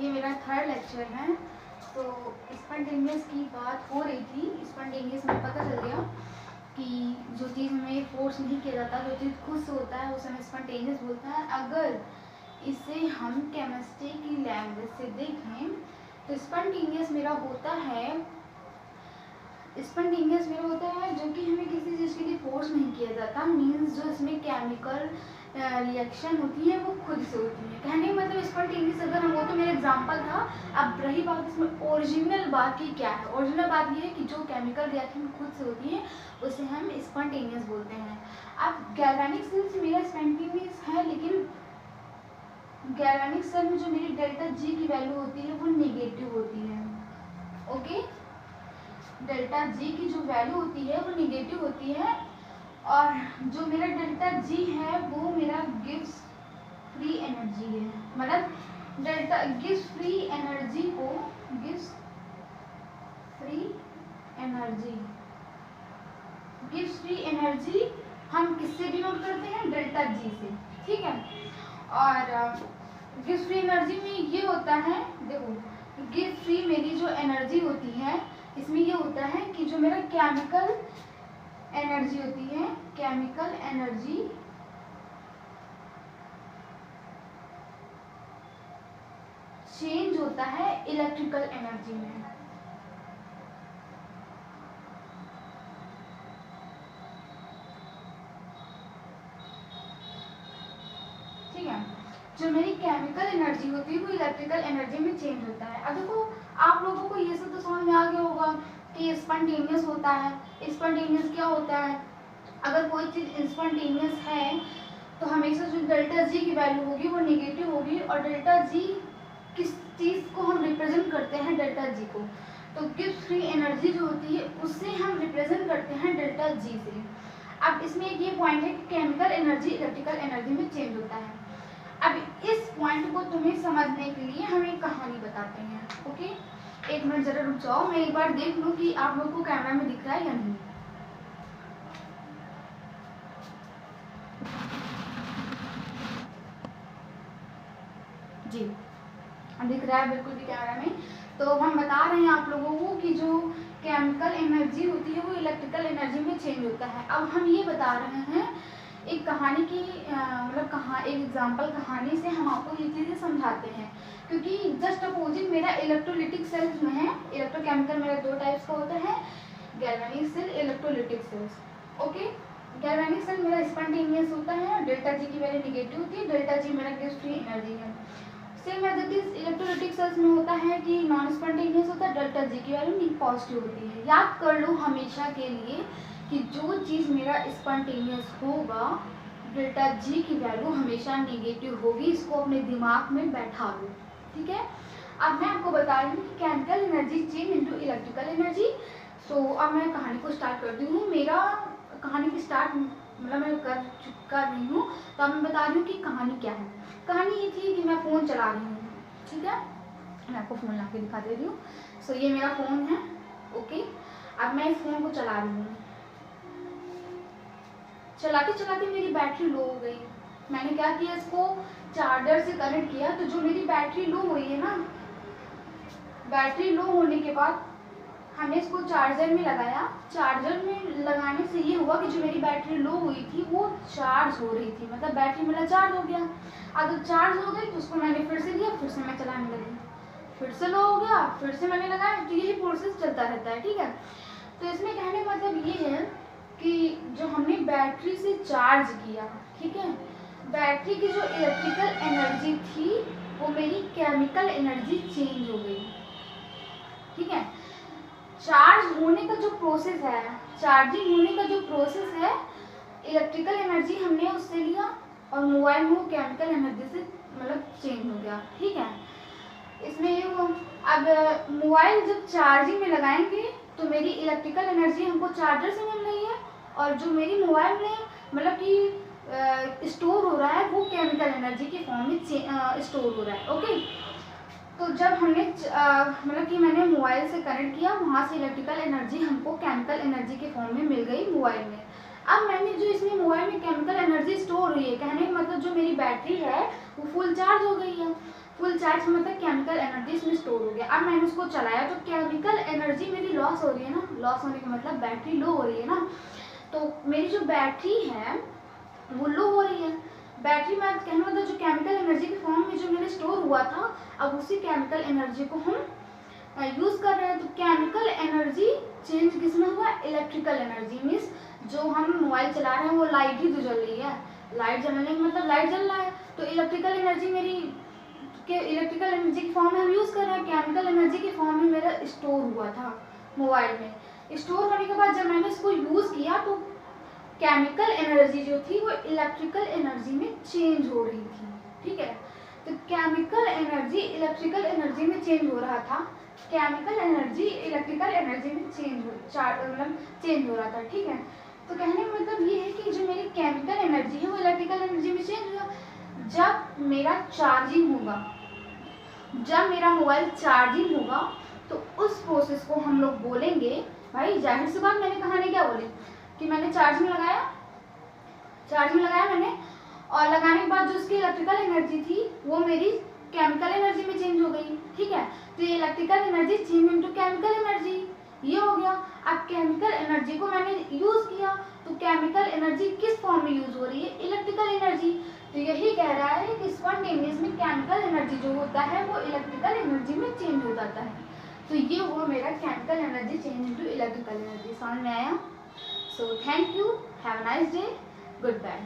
ये मेरा third lecture है। तो स्पॉन्टेनियस की बात हो रही थी। स्पॉन्टेनियस में पता चल गया कि जो चीज़ हमें फोर्स नहीं किया जाता, जो चीज़ खुद से होता है, उसे हमें स्पॉन्टेनियस बोलता है। अगर इसे हम केमिस्ट्री की लैंग्वेज से देखें तो स्पॉन्टेनियस मेरा होता है जो कि हमें किसी चीज़ के लिए फोर्स नहीं किया जाता। मीन्स जो इसमें केमिकल रिएक्शन होती है वो खुद से होती है। कहने का मतलब स्पॉन्टेनियस अगर हम, वो तो मेरा एग्जांपल था। अब रही बात इसमें ओरिजिनल बात की क्या है। ओरिजिनल बात ये है कि जो केमिकल रिएक्शन खुद से होती है उसे हम स्पॉन्टेनियस बोलते हैं। अब गैल्वेनिक सेल्स मेरा स्पॉन्टेनियस है, लेकिन गैल्वेनिक सेल में जो मेरी डेल्टा जी की वैल्यू होती है वो नेगेटिव होती है। ओके, डेल्टा जी की जो वैल्यू होती है वो नेगेटिव होती है, और जो मेरा डेल्टा जी है वो मेरा गिव्स फ्री एनर्जी है। मतलब डेल्टा गिव्स फ्री एनर्जी को गिव्स फ्री एनर्जी हम किससे डिनोट करते हैं? डेल्टा जी से। ठीक है, और गिव्स फ्री एनर्जी में ये होता है, देखो गिव फ्री मेरी जो एनर्जी होती है इसमें ये होता है कि जो मेरा केमिकल एनर्जी होती है, केमिकल एनर्जी चेंज होता है इलेक्ट्रिकल एनर्जी में। ठीक है, जो मेरी केमिकल एनर्जी होती है वो इलेक्ट्रिकल एनर्जी में चेंज होता है। अब देखो आप लोगों को ये सब तो समझ में आ गया होगा कि स्पॉन्टेनियस होता है। स्पॉन्टेनियस क्या होता है? अगर कोई चीज़ स्पॉन्टेनियस है तो हमेशा जो डेल्टा जी की वैल्यू होगी वो नेगेटिव होगी। और डेल्टा जी किस चीज़ को हम रिप्रेजेंट करते हैं? डेल्टा जी को। तो गिव्स फ्री एनर्जी जो होती है उससे हम रिप्रेजेंट करते हैं डेल्टा जी से। अब इसमें एक ये पॉइंट है कि केमिकल एनर्जी इलेक्ट्रिकल एनर्जी में चेंज होता है। अब इस पॉइंट को तुम्हें समझने के लिए हम एक कहानी बताते हैं। ओके, एक मिनट जरा रुक जाओ, मैं एक बार देख लूँ कि आप लोग को कैमरा में दिख रहा है या नहीं। जी दिख रहा है बिल्कुल भी कैमरा में। तो हम बता रहे हैं आप लोगों को कि जो केमिकल एनर्जी होती है वो इलेक्ट्रिकल एनर्जी में चेंज होता है। अब हम ये बता रहे हैं एक कहानी की, मतलब एक एग्जांपल कहानी से हम आपको ये चीज़ें समझाते हैं। क्योंकि जस्ट अपोजिट मेरा इलेक्ट्रोलिटिक सेल्स में है। इलेक्ट्रोकेमिकल मेरा दो टाइप्स का होता है, galvanic cell, electrolytic cells. Okay, galvanic cell मेरा स्पॉन्टेनियस होता है, डेल्टा जी की वैल्यू नेगेटिव होती है, डेल्टा जी मेरा गिव्स फ्री एनर्जी है। Same as it is electrolytic cells में होता है कि नॉन स्पॉन्टेनियस होता है, डेल्टा जी की वैल्यू पॉजिटिव होती है। याद कर लो हमेशा के लिए कि जो चीज़ मेरा स्पॉन्टेनियस होगा डेल्टा जी की वैल्यू हमेशा नेगेटिव होगी। इसको अपने दिमाग में बैठा लो। ठीक है, अब मैं आपको बता रही हूँ कि chemical energy change into electrical energy. So अब मैं कहानी को स्टार्ट करती हूँ। मेरा कहानी की स्टार्ट मतलब मैं कर रही हूँ। तो अब मैं बता रही हूँ कि कहानी क्या है। कहानी ये थी कि मैं फ़ोन चला रही हूँ। ठीक है, मैं आपको फ़ोन ला के दिखा दे रही हूँ। सो ये मेरा फ़ोन है। ओके, अब मैं इस फ़ोन को चला रही हूँ। चलाते चलाते मेरी बैटरी लो हो गई। मैंने क्या किया, इसको चार्जर से कनेक्ट किया। तो जो मेरी बैटरी लो हुई है ना, बैटरी लो होने के बाद हमने इसको चार्जर में लगाया। चार्जर में लगाने से ये हुआ कि जो मेरी बैटरी लो हुई थी वो चार्ज हो रही थी, मतलब बैटरी मेरा चार्ज हो गया। अब जब चार्ज हो गई तो उसको मैंने फिर से लिया, फिर से मैं चलाने लगी, फिर से लो हो गया, फिर से मैंने लगाया। तो यही प्रोसेस चलता रहता है। ठीक है, तो इसमें कहने का मतलब ये है कि जो हमने बैटरी से चार्ज किया, ठीक है, बैटरी की जो इलेक्ट्रिकल एनर्जी थी वो मेरी केमिकल एनर्जी चेंज हो गई। ठीक है, चार्ज होने का जो प्रोसेस है, चार्जिंग होने का जो प्रोसेस है, इलेक्ट्रिकल एनर्जी हमने उससे लिया और मोबाइल में वो केमिकल एनर्जी से मतलब चेंज हो गया। ठीक है, इसमें ये हुआ। अब मोबाइल जब चार्जिंग में लगाएंगे तो मेरी इलेक्ट्रिकल एनर्जी हमको चार्जर से मिल रही है, और जो मेरी मोबाइल में मतलब कि स्टोर हो रहा है वो केमिकल एनर्जी के फॉर्म में स्टोर हो रहा है। ओके, तो जब हमने मतलब कि मैंने मोबाइल से कनेक्ट किया, वहाँ से इलेक्ट्रिकल एनर्जी हमको केमिकल एनर्जी के फॉर्म में मिल गई मोबाइल में। अब मैंने जो इसमें मोबाइल में केमिकल एनर्जी स्टोर हुई है, कहने का मतलब जो मेरी बैटरी है वो फुल चार्ज हो गई है। फुल चार्ज मतलब केमिकल एनर्जी इसमें स्टोर हो गया। अब मैंने उसको चलाया तो केमिकल एनर्जी मेरी लॉस हो रही है ना, लॉस होने का मतलब बैटरी लो हो रही है ना, तो मेरी जो बैटरी है वो लो हो रही है। बैटरी में कहने मतलब जो केमिकल एनर्जी के फॉर्म में जो मेरे स्टोर हुआ था, अब उसी केमिकल एनर्जी को हम यूज़ कर रहे हैं। तो केमिकल एनर्जी चेंज किसमें हुआ, इलेक्ट्रिकल एनर्जी। मीन्स जो हम मोबाइल चला रहे हैं वो लाइट ही तो जल रही है, लाइट जलने का मतलब लाइट जल रहा है, तो इलेक्ट्रिकल एनर्जी मेरी के इलेक्ट्रिकल एनर्जी के फॉर्म में हम यूज़ कर रहे हैं, केमिकल एनर्जी के फॉर्म में मेरा स्टोर हुआ था मोबाइल में। स्टोर होने के बाद जब मैंने इसको यूज़ किया तो केमिकल एनर्जी जो थी वो इलेक्ट्रिकल एनर्जी में चेंज हो रही थी, ठीक है। तो केमिकल एनर्जी इलेक्ट्रिकल एनर्जी में चेंज हो रहा था, केमिकल एनर्जी इलेक्ट्रिकल एनर्जी में चेंज हो रहा था, ठीक है। तो कहने का मतलब ये है कि जो मेरी केमिकल एनर्जी है वो इलेक्ट्रिकल एनर्जी में चेंज हुआ। जब मेरा चार्जिंग होगा, जब मेरा मोबाइल चार्जिंग होगा तो उस प्रोसेस को हम लोग बोलेंगे, भाई जाहिर सी बात मैंने कहानी क्या बोली कि मैंने चार्जिंग लगाया मैंने, और लगाने के बाद जो उसकी इलेक्ट्रिकल एनर्जी थी वो मेरी केमिकल एनर्जी में चेंज हो गई, ठीक है। तो ये electrical energy change into chemical energy, ये हो गया। अब केमिकल एनर्जी को मैंने यूज़ किया तो केमिकल एनर्जी किस फॉर्म में यूज़ हो रही है, इलेक्ट्रिकल एनर्जी। तो यही कह रहा है कि स्पॉन्टेनियस में केमिकल एनर्जी जो होता है वो इलेक्ट्रिकल एनर्जी में चेंज हो जाता है। तो ये हुआ मेरा chemical energy change into electrical energy. समझ में आया? So thank you, have a nice day, good bye.